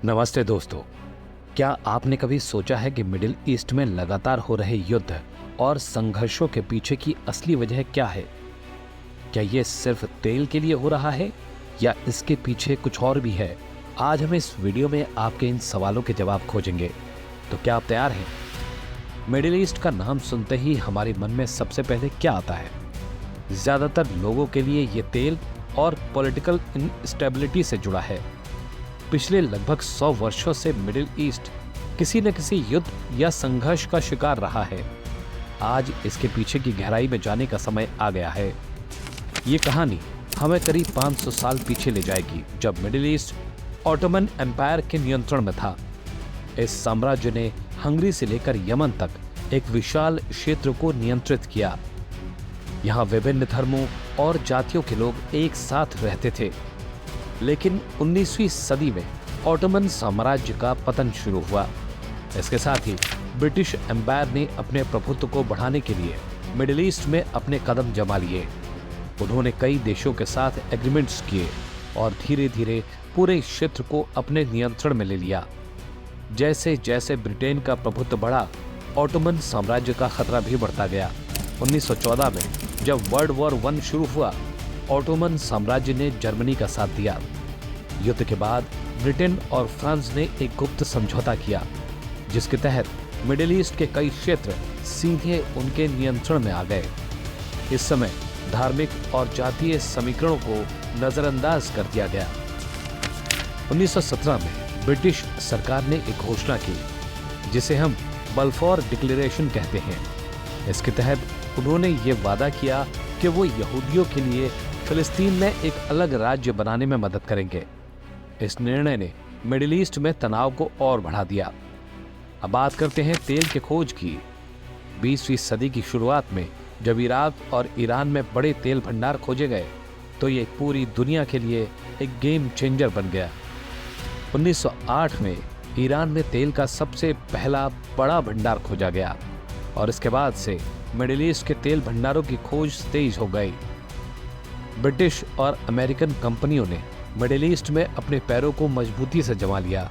नमस्ते दोस्तों। क्या आपने कभी सोचा है कि मिडिल ईस्ट में लगातार हो रहे युद्ध और संघर्षों के पीछे की असली वजह क्या है? क्या ये सिर्फ तेल के लिए हो रहा है या इसके पीछे कुछ और भी है? आज हम इस वीडियो में आपके इन सवालों के जवाब खोजेंगे। तो क्या आप तैयार हैं? मिडिल ईस्ट का नाम सुनते ही हमारे मन में सबसे पहले क्या आता है? ज्यादातर लोगों के लिए ये तेल और पॉलिटिकल इंस्टेबिलिटी से जुड़ा है। पिछले लगभग 100 वर्षों से मिडिल ईस्ट किसी न किसी युद्ध या संघर्ष का शिकार रहा है। आज इसके पीछे की गहराई में जाने का समय आ गया है। ये कहानी हमें करीब 500 साल पीछे ले जाएगी, जब मिडिल ईस्ट ऑटोमन एम्पायर के नियंत्रण में था। इस साम्राज्य ने हंगरी से लेकर यमन तक एक विशाल क्षेत्र को नियंत्रित किया। यहाँ विभिन्न धर्मों और जातियों के लोग एक साथ रहते थे। लेकिन 19वीं सदी में ऑटोमन साम्राज्य का पतन शुरू हुआ। इसके साथ ही ब्रिटिश एम्पायर ने अपने प्रभुत्व को बढ़ाने के लिए मिडिल ईस्ट में अपने कदम जमा लिए। उन्होंने कई देशों के साथ एग्रीमेंट्स किए और धीरे धीरे पूरे क्षेत्र को अपने नियंत्रण में ले लिया। जैसे जैसे ब्रिटेन का प्रभुत्व बढ़ा, ऑटोमन साम्राज्य का खतरा भी बढ़ता गया। 1914 में जब वर्ल्ड वॉर 1 शुरू हुआ, ऑटोमन साम्राज्य ने जर्मनी का साथ दिया। युद्ध के बाद ब्रिटेन और फ्रांस ने एक गुप्त समझौता किया, जिसके तहत मिडिल ईस्ट के कई क्षेत्र सीधे उनके नियंत्रण में आ गए। इस समय धार्मिक और जातीय समीकरणों को नजरअंदाज कर दिया गया। 1917 में ब्रिटिश सरकार ने एक घोषणा की, जिसे हम बल्फोर डिक्लेरेशन कहते हैं। इसके तहत उन्होंने ये वादा किया कि वो यहूदियों के लिए फिलिस्तीन में एक अलग राज्य बनाने में मदद करेंगे। इस निर्णय ने मिडिल ईस्ट में तनाव को और बढ़ा दिया। अब बात करते हैं तेल के खोज की। 20वीं सदी की शुरुआत में जब इराक और ईरान में बड़े तेल भंडार खोजे गए, तो ये पूरी दुनिया के लिए एक गेम चेंजर बन गया। 1908 में ईरान में तेल का सबसे पहला बड़ा भंडार खोजा गया और इसके बाद से मिडिल ईस्ट के तेल भंडारों की खोज तेज हो गई। ब्रिटिश और अमेरिकन कंपनियों ने मिडिल ईस्ट में अपने पैरों को मजबूती से जमा लिया।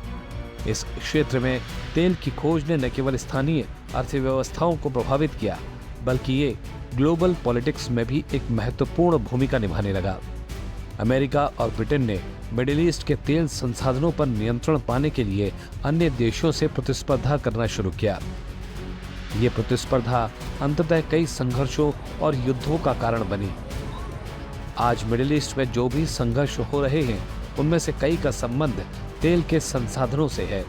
इस क्षेत्र में तेल की खोज ने न केवल स्थानीय अर्थव्यवस्थाओं को प्रभावित किया, बल्कि ये ग्लोबल पॉलिटिक्स में भी एक महत्वपूर्ण भूमिका निभाने लगा। अमेरिका और ब्रिटेन ने मिडिल ईस्ट के तेल संसाधनों पर नियंत्रण पाने के लिए अन्य देशों से प्रतिस्पर्धा करना शुरू किया। ये प्रतिस्पर्धा अंततः कई संघर्षों और युद्धों का कारण बनी। आज मिडिल ईस्ट में जो भी संघर्ष हो रहे हैं, उनमें से कई का संबंध तेल के संसाधनों से है।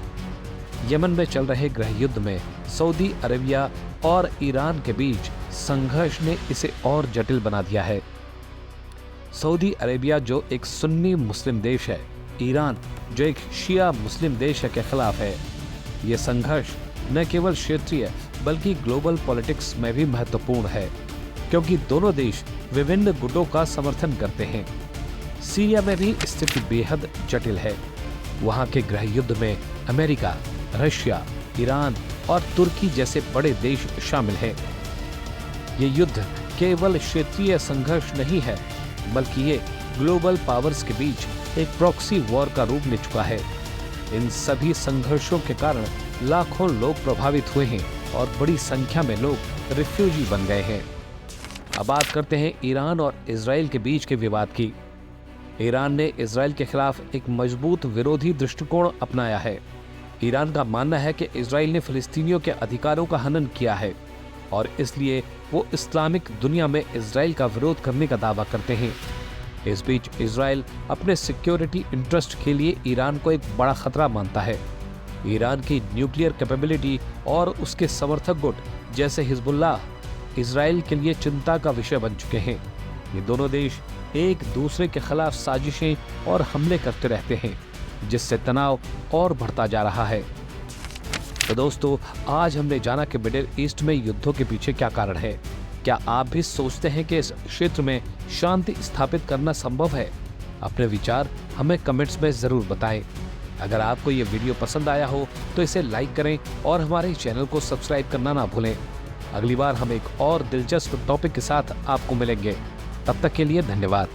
यमन में चल रहे गृह युद्ध में सऊदी अरेबिया और ईरान के बीच संघर्ष ने इसे और जटिल बना दिया है। सऊदी अरेबिया जो एक सुन्नी मुस्लिम देश है, ईरान जो एक शिया मुस्लिम देश है, के खिलाफ है। ये संघर्ष न केवल क्षेत्रीय बल्कि ग्लोबल पॉलिटिक्स में भी महत्वपूर्ण है, क्योंकि दोनों देश विभिन्न गुटों का समर्थन करते हैं। सीरिया में भी स्थिति बेहद जटिल है। वहां के गृह युद्ध में अमेरिका, रशिया, ईरान और तुर्की जैसे बड़े देश शामिल हैं। ये युद्ध केवल क्षेत्रीय संघर्ष नहीं है, बल्कि ये ग्लोबल पावर्स के बीच एक प्रॉक्सी वॉर का रूप ले चुका है। इन सभी संघर्षों के कारण लाखों लोग प्रभावित हुए हैं और बड़ी संख्या में लोग रिफ्यूजी बन गए हैं। अब बात करते हैं ईरान और इजराइल के बीच के विवाद की। ईरान ने इजराइल के खिलाफ एक मजबूत विरोधी दृष्टिकोण अपनाया है। ईरान का मानना है कि इजराइल ने फिलिस्तीनियों के अधिकारों का हनन किया है और इसलिए वो इस्लामिक दुनिया में इजराइल का विरोध करने का दावा करते हैं। इस बीच इजराइल अपने सिक्योरिटी इंटरेस्ट के लिए ईरान को एक बड़ा खतरा मानता है। ईरान की न्यूक्लियर कैपेबिलिटी और उसके समर्थक गुट जैसे हिजबुल्लाह इजराइल के लिए चिंता का विषय बन चुके हैं। ये दोनों देश एक दूसरे के खिलाफ साजिशें और हमले करते रहते हैं, जिससे तनाव और बढ़ता जा रहा है। तो दोस्तों, आज हमने जाना कि मिडिल ईस्ट में युद्धों के पीछे क्या कारण है। क्या आप भी सोचते हैं कि इस क्षेत्र में शांति स्थापित करना संभव है? अपने विचार हमें कमेंट्स में जरूर बताएं। अगर आपको ये वीडियो पसंद आया हो तो इसे लाइक करें और हमारे चैनल को सब्सक्राइब करना ना भूलें। अगली बार हम एक और दिलचस्प टॉपिक के साथ आपको मिलेंगे। तब तक के लिए धन्यवाद।